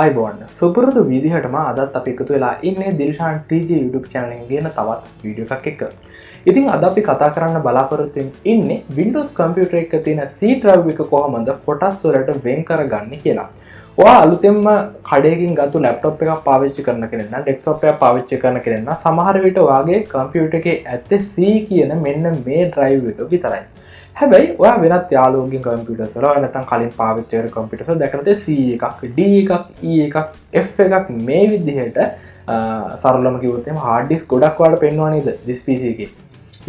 අයිබෝන් සුපුරුදු විදිහටම අදත් අපි එකතු වෙලා ඉන්නේ දිල්ෂාන් TG YouTube channel එකෙන් ගෙන තවත් වීඩියෝ එකක් එක්ක. ඉතින් අද අපි කතා කරන්න බලාපොරොත්තු ඉන්නේ Windows computer එකක තියෙන C drive එක කොහොමද කොටස් වලට වෙන් කරගන්නේ කියලා. ඔයා අලුතෙන්ම කඩේකින් ගත්තු laptop එකක් පාවිච්චි කරන කෙනෙක් නම් desktop එකක් පාවිච්චි කරන කෙනෙක් නම් සමහර විට ඔයාගේ computer එකේ ඇත්තේ C කියන මෙන්න මේ drive එක විතරයි. හැබැයි ඔයා වෙනත් යාළුවෝගෙන් කම්පියුටර්ස් වල නැත්නම් කලින් පාවිච්චි කරන කම්පියුටර්ස් වල දැකලා තියෙන C එකක්, D එකක්, E එකක්, F එකක් මේ විදිහට සරලවම කිව්වොත් එහෙනම් hard disk ගොඩක් වලට පෙන්වනවා නේද this PC එකේ.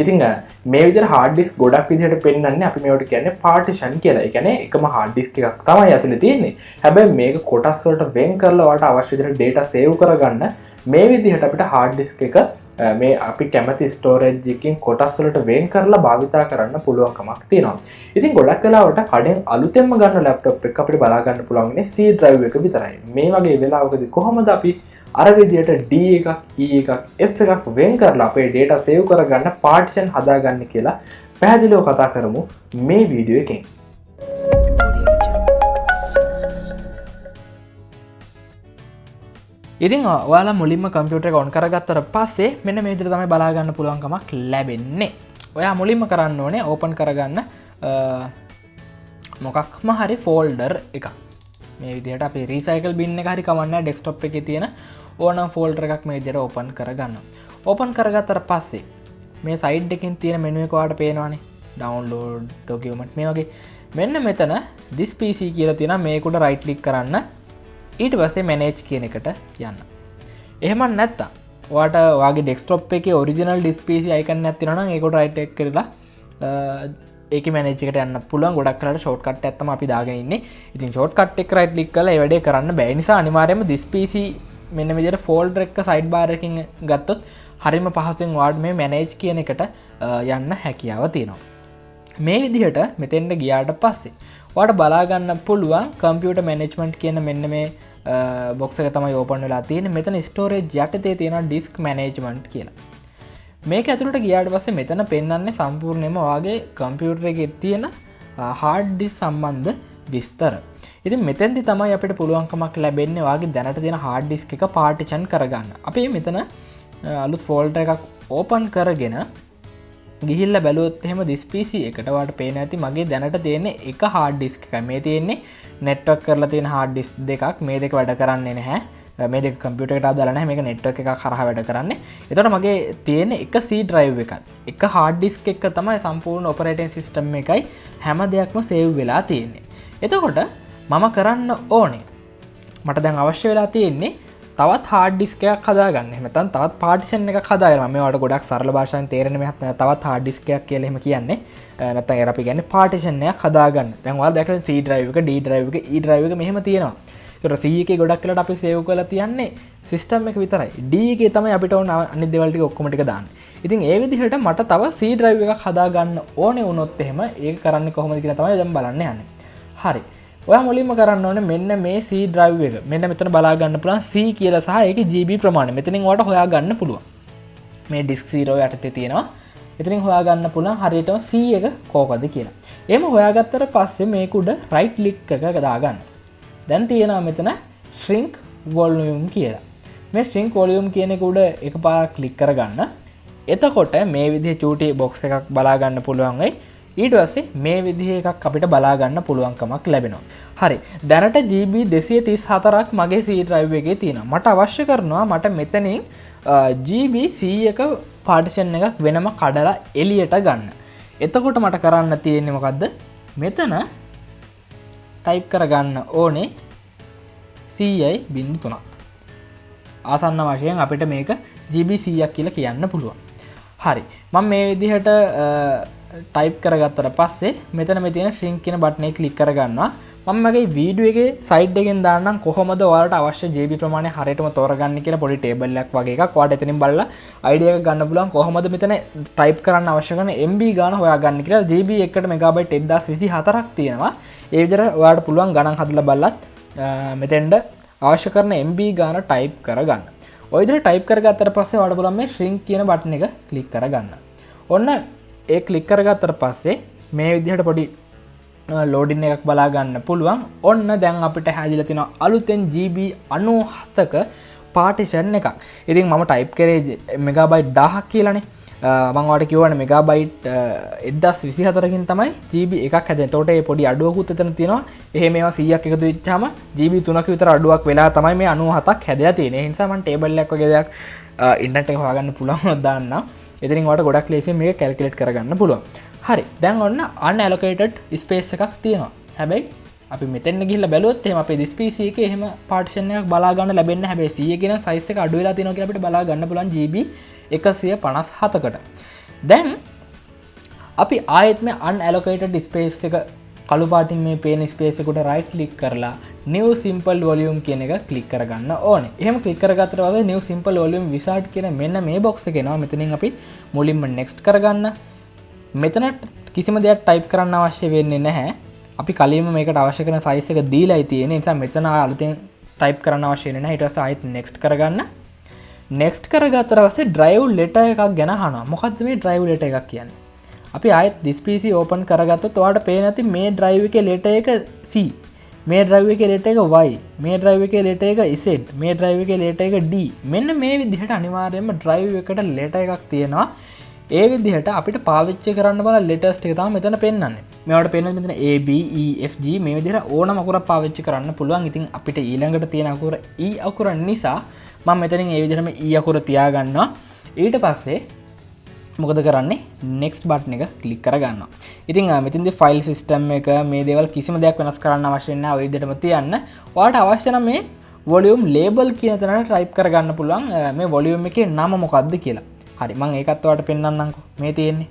ඉතින් මේ විදිහට hard disk ගොඩක් විදිහට පෙන්වන්නේ අපි මේවට කියන්නේ partition කියලා. ඒ කියන්නේ එකම hard disk එකක් තමයි ඇතුලේ තියෙන්නේ. හැබැයි මේක කොටස් වලට වෙන් කරලා ඔයාලට අවශ්‍ය විදිහට data save කරගන්න මේ විදිහට අපිට hard disk එක මේ අපි කැමති ස්ටෝරේජ් එකකින් කොටස් වලට වෙන් කරලා භාවිතා කරන්න පුළුවන්කමක් තියෙනවා. ඉතින් ගොඩක් වෙලාවට කඩෙන් අලුතෙන්ම ගන්න ලැප්ටොප් එක අපිට බලා ගන්න පුළුවන් ඉන්නේ C drive එක විතරයි. මේ වගේ වෙලාවකදී කොහොමද අපි අර විදියට D එකක්, E එකක්, F එකක් වෙන් කරලා අපේ data save කරගන්න partition හදාගන්න කියලා පැහැදිලිව කතා කරමු මේ වීඩියෝ එකෙන්. ඉතින් ඔයාලා මුලින්ම කම්පියුටර් එක ඔන් කරගත්තට පස්සේ මෙන්න මේ විදිහට තමයි බලා ගන්න පුළුවන්කමක් ලැබෙන්නේ. ඔයා මුලින්ම කරන්න ඕනේ ඕපන් කරගන්න මොකක්ම හරි ෆෝල්ඩර් එකක්. මේ විදිහට අපි රීසයිකල් බින් එක හරි කවන්න ඩෙස්ක්ටොප් එකේ තියෙන ඕනම ෆෝල්ඩර් එකක් මේ විදිහට ඕපන් කරගන්න. ඕපන් කරගත්තට පස්සේ මේ සයිඩ් එකකින් තියෙන මෙනු එක ඔයාලට පේනවනේ. download document මේ වගේ. මෙන්න මෙතන this PC කියලා තියෙනවා මේක උඩ right click කරන්න. ඊට පස්සේ manage කියන එකට යන්න. එහෙම නැත්නම් ඔයාට ඔයාගේ desktop එකේ original disk PC icon එකක් තියෙනවා නම් ඒකට right click කරලා ඒකේ manage එකට යන්න පුළුවන්. ගොඩක් කරලා shortcut එකක් තමයි අපි දාගෙන ඉන්නේ. ඉතින් shortcut එක right click කරලා ඒ වැඩේ කරන්න බෑ. ඒ නිසා අනිවාර්යයෙන්ම this PC මෙන්න මේ විදිහට folder එක side bar එකකින් ගත්තොත් හරියම පහසුවෙන් ඔයාට මේ manage කියන එකට යන්න හැකියාව තියෙනවා. මේ විදිහට මෙතෙන්ට ගියාට පස්සේ ඔයාට බලා ගන්න පුළුවන් computer management කියන මෙන්න මේ box එක තමයි open වෙලා තියෙන්නේ. මෙතන storage යටතේ තියෙනවා disk management කියලා. මේක ඇතුළට ගියාට පස්සේ මෙතන පෙන්වන්නේ සම්පූර්ණයෙන්ම ඔයාගේ computer එකේ තියෙන hard disk සම්බන්ධ විස්තර. ඉතින් මෙතෙන්දි තමයි අපිට පුළුවන්කමක් ලැබෙන්නේ ඔයාගේ දැනට තියෙන hard disk එක partition කරගන්න. අපි මෙතන අලුත් folder එකක් open කරගෙන ගිහිල්ලා බැලුවොත් එහෙම this PC එකට ඔයාලට පේන ඇති මගේ දැනට තියෙන්නේ එක hard disk එකයි. මේ තියෙන්නේ network කරලා තියෙන hard disk දෙකක්. මේ දෙක වැඩ කරන්නේ නැහැ. මේ දෙක computer එකට දාලා නැහැ. මේක network එකක් හරහා වැඩ කරන්නේ. එතකොට මගේ තියෙන එක C drive එකක්. එක hard disk එක තමයි සම්පූර්ණ operating system එකයි හැම දෙයක්ම save වෙලා තියෙන්නේ. එතකොට මම කරන්න ඕනේ මට දැන් අවශ්‍ය වෙලා තියෙන්නේ තවත් hard disk එකක් හදාගන්න. එහෙම නැත්නම් තවත් partition එකක් හදාගන්න. මම මේවට ගොඩක් සරල භාෂාවෙන් තේරෙන්න මෙහත් තවත් hard disk එකක් කියලා එහෙම කියන්නේ. නැත්නම් ඒක අපි කියන්නේ partition එකක් හදාගන්න. දැන් ඔයාලා දැකලා C drive එක, D drive එක, E drive එක මෙහෙම තියෙනවා. ඒතර C එකේ ගොඩක් වෙලාවට අපි save කරලා තියන්නේ system එක විතරයි. D එකේ තමයි අපිට ඕන අනිත් දේවල් ටික ඔක්කොම ටික දාන්න. ඉතින් ඒ විදිහට මට තව C drive එකක් හදාගන්න ඕනේ වුණොත් එහෙම ඒක කරන්නේ කොහොමද කියලා තමයි දැන් බලන්න යන්නේ. හරි. ඔයා මුලින්ම කරන්න ඕනේ මෙන්න මේ C drive එක. මෙන්න මෙතන බලා ගන්න පුළුවන් C කියලා සහ ඒකේ GB ප්‍රමාණය. මෙතනින් ඔයාලට හොයා ගන්න පුළුවන්. මේ disk 0 යටතේ තියෙනවා. එතනින් හොයා ගන්න පුළුවන් හරියටම C එක කොහොමද කියලා. එහෙම හොයාගත්තට පස්සේ මේක උඩ right click එක දාගන්න. දැන් තියෙනවා මෙතන shrink volume කියලා. මේ shrink volume කියන එක උඩ එකපාරක් click කරගන්න. එතකොට මේ විදිහේ චූටි box එකක් බලා ගන්න පුළුවන් වෙයි. ඊට පස්සේ මේ විදිහේ එකක් අපිට බලා ගන්න පුළුවන්කමක් ලැබෙනවා. හරි. දැනට GB 234ක් මගේ C drive එකේ තියෙනවා. මට අවශ්‍ය කරනවා මට මෙතනින් GB 100ක partition එකක් වෙනම කඩලා එළියට ගන්න. එතකොට මට කරන්න තියෙන්නේ මොකද්ද? මෙතන type කරගන්න ඕනේ 100.3. ආසන්න වශයෙන් අපිට මේක GB 100ක් කියලා කියන්න පුළුවන්. හරි. මම මේ විදිහට ටයිප් කරගත්තට පස්සේ මෙතන මේ තියෙන shrink කියන බටන් එක ක්ලික් කරගන්නවා. මම මගේ වීඩියෝ එකේ සයිඩ් එකෙන් දාන්නම් කොහොමද ඔයාලට අවශ්‍ය GB ප්‍රමාණය හරියටම තෝරගන්න කියලා පොඩි ටේබල් එකක් වගේ එකක්. ඔයාලට එතනින් බලලා ID එකක් ගන්න පුළුවන් කොහොමද මෙතන ටයිප් කරන්න අවශ්‍ය කරන MB ගාන හොයාගන්න කියලා. GB එකට මෙගාබයිට් 1024ක් තියෙනවා. ඒ විදිහට ඔයාලට පුළුවන් ගණන් හදලා බලලත් මෙතෙන්ද අවශ්‍ය කරන MB ගාන ටයිප් කරගන්න. ඔය විදිහට ටයිප් කරගත්තට පස්සේ ඔයාලට පුළුවන් මේ shrink කියන බටන් එක ක්ලික් කරගන්න. ඔන්න ඒ ක්ලික් කරගත්තට පස්සේ මේ විදිහට පොඩි ලෝඩින් එකක් බලා ගන්න පුළුවන්. ඔන්න දැන් අපිට හැදිලා තියෙනවා අලුතෙන් GB 97ක පාටිෂන් එකක්. ඉතින් මම ටයිප් කරේ මෙගාබයිට් 1000ක් කියලානේ. මම ඔයාලට කියවනේ මෙගාබයිට් 1024කින් තමයි GB එකක් හැදෙන්නේ. එතකොට මේ පොඩි අඩුවකුත් එතන තියෙනවා. එහෙම මේවා 100ක් එකතු වෙච්චාම GB 3ක විතර අඩුවක් වෙලා තමයි මේ 97ක් හැදලා තියෙන්නේ. ඒ නිසා මම ටේබල් එකක් වගේ දෙයක් ඉන්ටර්නෙට් එකේ හොයාගන්න පුළුවන් දාන්න. එතනින් ඔයාලට ගොඩක් ලේසියෙන් මේක කැල්කියුලේට් කරගන්න පුළුවන්. හරි. දැන් ඔන්න unallocated space එකක් තියෙනවා. හැබැයි අපි මෙතෙන් ගිහිල්ලා බැලුවොත් එහෙම අපේ this PC එකේ එහෙම partition එකක් බලා ගන්න ලැබෙන්නේ නැහැ. හැබැයි 100 කියන size එක අඩු වෙලා තියෙනවා කියලා අපිට බලා ගන්න පුළුවන් GB 157කට. දැන් අපි ආයෙත් මේ unallocated space එක කළු පාටින් මේ පේන space එකට right click කරලා new simple volume කියන එක click කරගන්න ඕනේ. එහෙම click කරගත්තට පස්සේ new simple volume wizard කියන මෙන්න මේ box එක එනවා. මෙතනින් අපි මුලින්ම next කරගන්න. මෙතන කිසිම දෙයක් type කරන්න අවශ්‍ය වෙන්නේ නැහැ. අපි කලින්ම මේකට අවශ්‍ය කරන size එක දීලායි තියෙන්නේ. ඒ නිසා මෙතන අලුතෙන් type කරන්න අවශ්‍ය වෙන්නේ නැහැ. ඊට පස්සේ ආයෙත් next කරගන්න. next කරගත්තට පස්සේ drive letter එකක් ගැන අහනවා. මොකද්ද මේ drive letter එකක් කියන්නේ? අපි ආයෙත් this PC open කරගත්තොත් ඔයාලට පේන ඇති මේ drive එකේ letter එක C, මේ drive එකේ letter එක Y, මේ drive එකේ letter එක Z, මේ drive එකේ letter එක D. මෙන්න මේ විදිහට අනිවාර්යයෙන්ම drive එකට letter එකක් තියෙනවා. ඒ විදිහට අපිට පාවිච්චි කරන්න බල letters ටික තමයි මෙතන පෙන්වන්නේ. මේවට පෙන්වන්නේ මෙතන A B E F G මේ විදිහට ඕනම අකුරක් පාවිච්චි කරන්න පුළුවන්. ඉතින් අපිට ඊළඟට තියෙන අකුර E අකුර නිසා මම මෙතනින් ඒ විදිහටම E අකුර තියාගන්නවා. ඊට පස්සේ මොකද කරන්නේ? next button එක click කරගන්නවා. ඉතින් මෙතනදී file system එක මේ දේවල් කිසිම දෙයක් වෙනස් කරන්න අවශ්‍ය නැහැ. ඔය විදිහටම තියන්න. ඔයාලට අවශ්‍ය නම් මේ volume label කියන තැනට type කරගන්න පුළුවන් මේ volume එකේ නම මොකක්ද කියලා. හරි මම ඒකත් ඔයාලට පෙන්නන්නම්කෝ. මේ තියෙන්නේ.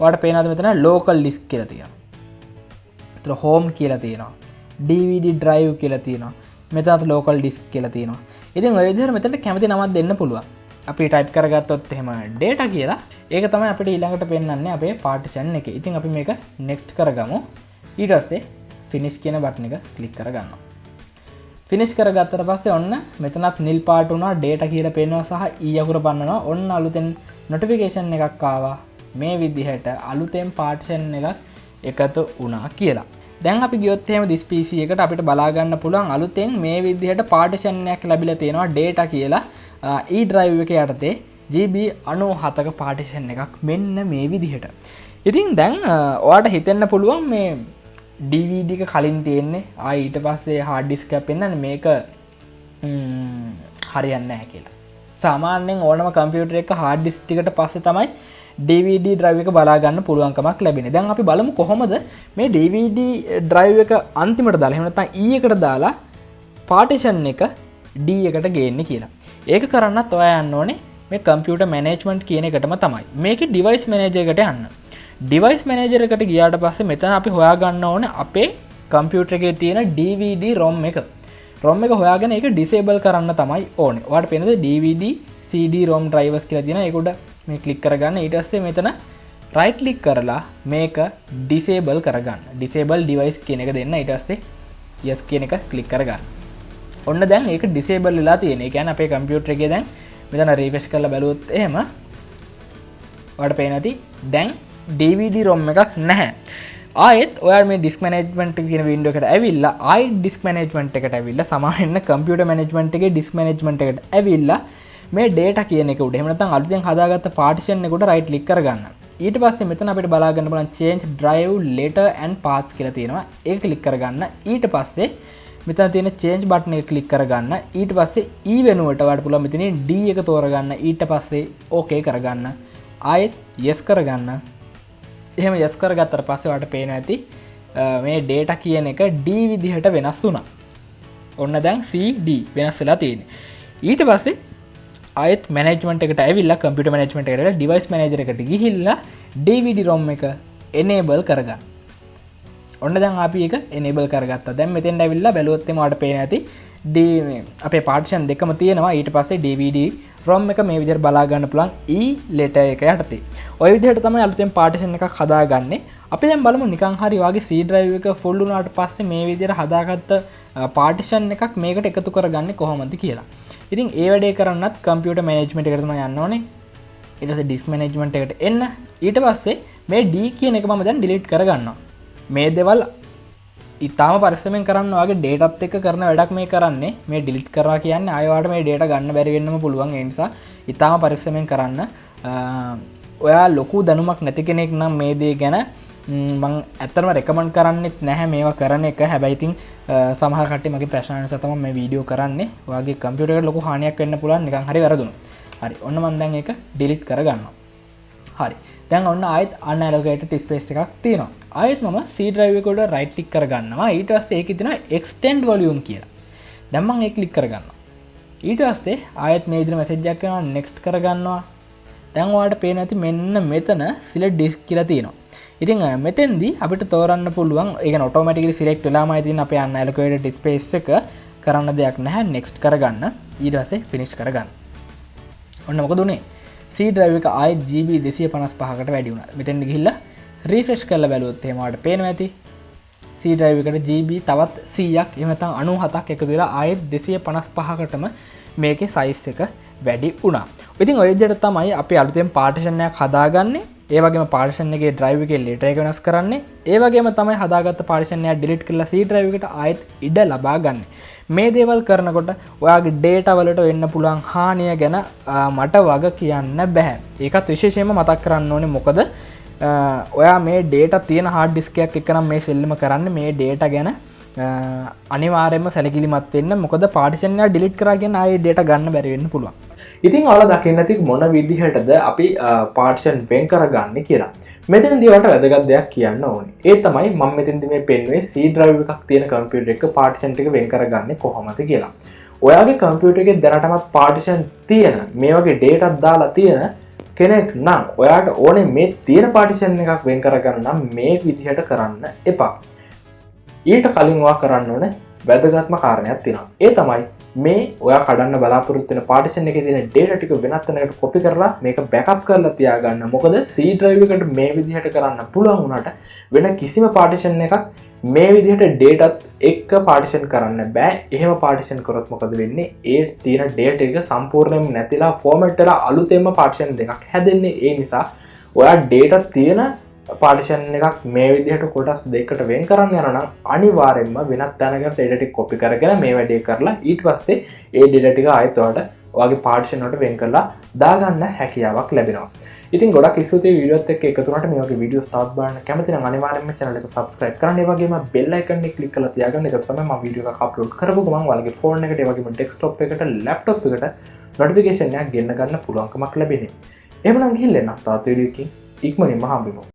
ඔයාලට පේනවාද මෙතන local disk කියලා තියෙනවා. ඒතර home කියලා තියෙනවා. DVD drive කියලා තියෙනවා. මෙතනත් local disk කියලා තියෙනවා. ඉතින් ඔය විදිහට මෙතනට කැමති නමක් දෙන්න පුළුවන්. අපි type කරගත්තොත් එහෙම data කියලා. ඒක තමයි අපිට ඊළඟට පෙන්වන්නේ අපේ partition එකේ. ඉතින් අපි මේක next කරගමු. ඊට පස්සේ finish කියන button එක click කරගන්නවා. finish කරගත්තට පස්සේ ඔන්න මෙතනත් නිල් පාට වුණා data කියලා පේනවා සහ e අකුර පන්නනවා. ඔන්න අලුතෙන් notification එකක් ආවා. මේ විදිහට අලුතෙන් partition එකක් එකතු වුණා කියලා. දැන් අපි ගියොත් එහෙම this PC එකට අපිට බලා ගන්න පුළුවන් අලුතෙන් මේ විදිහට partition එකක් ලැබිලා තියෙනවා data කියලා E drive එකේ යටතේ GB 97ක partition එකක් මෙන්න මේ විදිහට. ඉතින් දැන් ඔයාලට හිතෙන්න පුළුවන් මේ DVD එක කලින් තියෙන්නේ ඊට පස්සේ hard disk එක පෙන්නන්නේ මේක හරියන්නේ නැහැ කියලා. සාමාන්‍යයෙන් ඕනම කම්පියුටර් එක hard disk ටිකට පස්සේ තමයි DVD drive එක බලා ගන්න පුළුවන්කමක් ලැබෙන්නේ. දැන් අපි බලමු කොහොමද මේ DVD drive එක අන්තිමට දාලා එහෙම නැත්නම් E එකට දාලා partition එක D එකට ගේන්නේ කියලා. ඒක කරන්නත් ඔයා යන්න ඕනේ මේ computer management කියන එකටම තමයි. මේකේ device manager එකට යන්න. device manager එකට ගියාට පස්සේ මෙතන අපි හොයා ගන්න ඕනේ අපේ computer එකේ තියෙන DVD ROM එක. ROM එක හොයාගෙන ඒක disable කරන්න තමයි ඕනේ. ඔයාලට පේනද DVD CD ROM drivers කියලා තියෙනවා. ඒක උඩ මේ click කරගන්න. ඊට පස්සේ මෙතන right click කරලා මේක disable කරගන්න. disable device කියන එක දෙන්න. ඊට පස්සේ yes කියන එක click කරගන්න. ඔන්න දැන් ඒක disable වෙලා තියෙන. ඒ කියන්නේ අපේ කම්පියුටර් එකේ දැන් මෙතන refresh කරලා බැලුවොත් එහෙම ඔයාලට පේන ඇති දැන් DVD ROM එකක් නැහැ. ආයෙත් ඔයාලා මේ disk management කියන window එකට ඇවිල්ලා ආයෙත් disk management එකට ඇවිල්ලා සමාවෙන්න computer management එකේ disk management එකට ඇවිල්ලා මේ data කියන එක උඩ එහෙම නැත්නම් අලුතෙන් හදාගත්ත partition එක උඩ right click කරගන්න. ඊට පස්සේ මෙතන අපිට බලා ගන්න පුළුවන් change drive letter and paths කියලා තියෙනවා. ඒක click කරගන්න. ඊට පස්සේ මෙතන තියෙන change button එක click කරගන්න. ඊට පස්සේ E වෙනුවට ඔයාලට පුළුවන් මෙතනින් D එක තෝරගන්න. ඊට පස්සේ OK කරගන්න. ආයෙත් yes කරගන්න. එහෙම yes කරගත්තට පස්සේ ඔයාලට පේනවා ඇති මේ data කියන එක D විදිහට වෙනස් වුණා. ඔන්න දැන් C D වෙනස් වෙලා තියෙන්නේ. ඊට පස්සේ ආයෙත් management එකට ඇවිල්ලා computer management එකට ඇවිල්ලා device manager එකට ගිහිල්ලා DVD ROM එක enable කරගන්න. ඔන්න දැන් අපි ඒක enable කරගත්තා. දැන් මෙතෙන්ට ඇවිල්ලා බැලුවොත් එම ඔයාලට පේන ඇති අපේ partition දෙකම තියෙනවා. ඊට පස්සේ DVD ROM එක මේ විදිහට බලා ගන්න පුළුවන් E letter එක යටතේ. ඔය විදිහට තමයි අලුතෙන් partition එකක් හදාගන්නේ. අපි දැන් බලමු නිකන් හරි වාගේ C drive එක full වුණාට පස්සේ මේ විදිහට හදාගත්ත partition එකක් මේකට එකතු කරගන්නේ කොහොමද කියලා. ඉතින් ඒ වැඩේ කරන්නත් computer management එකට තමයි යන්න ඕනේ. ඊට පස්සේ disk management එකට එන්න. ඊට පස්සේ මේ D කියන එක මම දැන් delete කරගන්නවා. මේ දෙවල් ඉතාම පරිස්සමෙන් කරන්න වගේ ඩේටත් එක්ක කරන වැඩක් මේ කරන්නේ මේ ඩිලිට් කරා කියන්නේ අයවාට මේ ඩේට ගන්න බැරි වෙන්නම පුළුවන් ඒ නිසා ඉතාම පරිස්සමෙන් කරන්න ඔයා ලොකු දැනුමක් නැති කෙනෙක් නම් මේ දේ ගැන මං ඇත්තටම රෙකමන්ඩ් කරන්නෙත් නැහැ මේවා කරන එක හැබැයි ඉතින් සමහර කට්ටිය මගේ ප්‍රශ්න නිසා තමයි මේ වීඩියෝ කරන්නේ ඔයාගේ කම්පියුටර් එකට ලොකු හානියක් වෙන්න පුළුවන් නිකන් හරි වැරදුනොත් හරි ඔන්න මම දැන් ඒක ඩිලිට් කරගන්නවා හරි දැන් ඔන්න ආයෙත් unallocated space එකක් තියෙනවා ආයෙත් මම C drive එකට right click කරගන්නවා ඊට පස්සේ ඒකේ තියෙනවා extend volume කියලා දැන් මම ඒක click කරගන්නවා ඊට පස්සේ ආයෙත් මේ විදිහට message එකක් එනවා next කරගන්නවා දැන් ඔයාලට පේන ඇති මෙන්න මෙතන select disk කියලා තියෙනවා ඉතින් මෙතෙන්දී අපිට තෝරන්න පුළුවන් ඒ කියන්නේ automatically select වෙලාමයි තියෙන අපේ unallocated space එක කරන්න දෙයක් නැහැ next කරගන්න ඊට පස්සේ finish කරගන්න ඔන්න මොකද උනේ C drive එක ආයෙත් GB 255කට වැඩි වුණා මෙතෙන්ද ගිහිල්ලා refresh කරලා බැලුවොත් එහෙම ඔයාලට පේනවා ඇති C drive එකට GB තවත් 100ක් එහෙම නැත්නම් 97ක් එකතු වෙලා ආයෙත් 255කටම මේකේ size එක වැඩි වුණා. ඉතින් ඔය විදිහට තමයි අපි අලුතෙන් partition එකක් හදාගන්නේ. ඒ වගේම partition එකේ drive එකේ letter එක වෙනස් කරන්නේ. ඒ වගේම තමයි හදාගත්ත partition එක delete කරලා C drive එකට ආයෙත් ඉඩ ලබා ගන්න. මේ දේවල් කරනකොට ඔයාගේ data වලට වෙන්න පුළුවන් හානිය ගැන මට වග කියන්න බෑ. ඒකත් විශේෂයෙන්ම මතක් කරන්න ඕනේ මොකද ඔයා මේ data තියෙන hard disk එකක් එක්ක නම් මේ සෙල්ලම කරන්නේ මේ data ගැන අනිවාර්යයෙන්ම සැලකිලිමත් වෙන්න මොකද partition එක delete කරා කියන්නේ ආයේ data ගන්න බැරි වෙන්න පුළුවන්. ඉතින් ඔයාලා දකින්න ඇති මොන විදිහටද අපි partition වෙන් කරගන්නේ කියලා. මෙතනදී ඔයාලට වැදගත් දෙයක් කියන්න ඕනේ. ඒ තමයි මම මෙතනදී මේ පෙන්වුවේ C drive එකක් තියෙන computer එක partition ටික වෙන් කරගන්නේ කොහොමද කියලා. ඔයාගේ computer එකේ දැනටමත් partition තියෙන මේ වගේ data දාලා තියෙන කෙනෙක් නම් ඔයාට ඕනේ මේ තියෙන partition එකක් වෙන් කරගන්න නම් මේ විදිහට කරන්න එපා. ඊට කලින් ඔයා කරන්න ඕනේ වැදගත්ම කාරණයක් තියෙනවා. ඒ තමයි මේ ඔයා කඩන්න බලාපොරොත්තු වෙන partition එකේ තියෙන data ටික වෙනත් තැනකට copy කරලා මේක backup කරලා තියාගන්න. මොකද C drive එකට මේ විදිහට කරන්න පුළුවන් වුණාට වෙන කිසිම partition එකක් මේ විදිහට dataත් එක්ක partition කරන්න බෑ. එහෙම partition කරොත් මොකද වෙන්නේ? ඒ තියෙන data ටික සම්පූර්ණයෙන්ම නැතිලා format වෙලා අලුතෙන්ම partition දෙකක් හැදෙන්නේ. ඒ නිසා ඔයා data තියෙන partition එකක් මේ විදිහට කොටස් දෙකකට වෙන් කරන්න යනවා නම් අනිවාර්යයෙන්ම වෙනත් තැනකට data ටික copy කරගෙන මේ වැඩේ කරලා ඊට පස්සේ ඒ data ටික ආයෙත් ඔයාගේ partition වලට වෙන් කරලා දාගන්න හැකියාවක් ලැබෙනවා. ඉතින් ගොඩක් ස්තුතියි වීඩියෝත් එක්ක එකතු වුණාට මේ වගේ වීඩියෝස් තවත් බලන්න කැමති නම් අනිවාර්යයෙන්ම channel එක subscribe කරන්න. ඒ වගේම bell icon එක click කරලා තියාගන්න. ඒක තමයි මම වීඩියෝ එකක් upload කරපු ගමන් ඔයාලගේ phone එකට ඒ වගේම desktop එකට laptop එකට notification එකක් ගෙන්න ගන්න පුළුවන්කමක් ලැබෙන්නේ. එහෙමනම් ගිහින් එන්න තවත් වීඩියෝ එකකින් ඉක්මනින්ම හම්බෙමු.